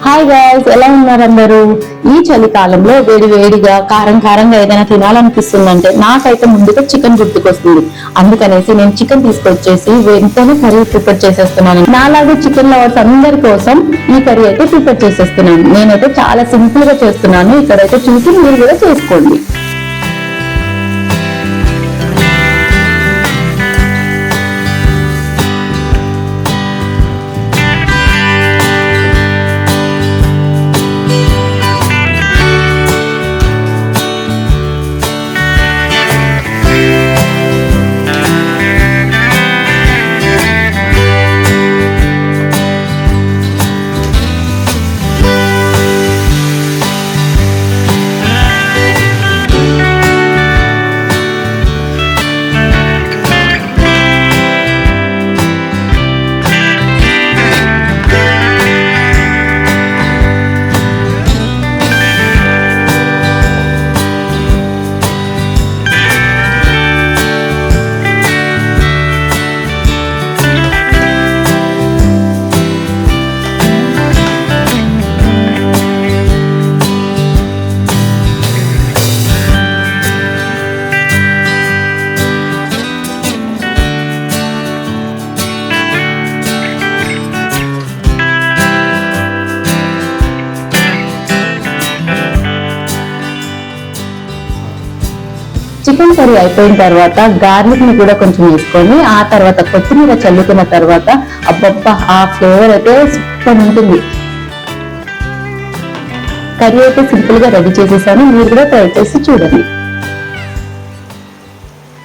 Hi guys, ఎలా ఉన్నారు అందరూ? ఈ చలికాలంలో వేడి వేడిగా కారం కారంగా ఏదైనా తినాలనిపిస్తుందంటే నాకైతే ముందుగా చికెన్ గుర్తుకొస్తుంది. అందుకనేసి నేను చికెన్ తీసుకొచ్చేసి వెంటనే కర్రీ ప్రిపేర్ చేసేస్తున్నాను. నాలాగే చికెన్ లవర్స్ అందరి కోసం ఈ కర్రీ అయితే ప్రిపేర్ చేసేస్తున్నాను. నేనైతే చాలా సింపుల్ గా చేస్తున్నాను. ఇక్కడైతే చూసి మీరు కూడా చేసుకోండి. చికెన్ కర్రీ అయిపోయిన తర్వాత గార్లిక్ ని కూడా కొంచెం వేసుకొని ఆ తర్వాత కొత్తిమీర చల్లుకున్న తర్వాత అబ్బబ్బా ఆ ఫ్లేవర్ అయితే సూపర్ ఉంటుంది. కర్రీ అయితే సింపుల్ గా రెడీ చేసేసాను. మీరు కూడా ట్రై చేసి చూడండి.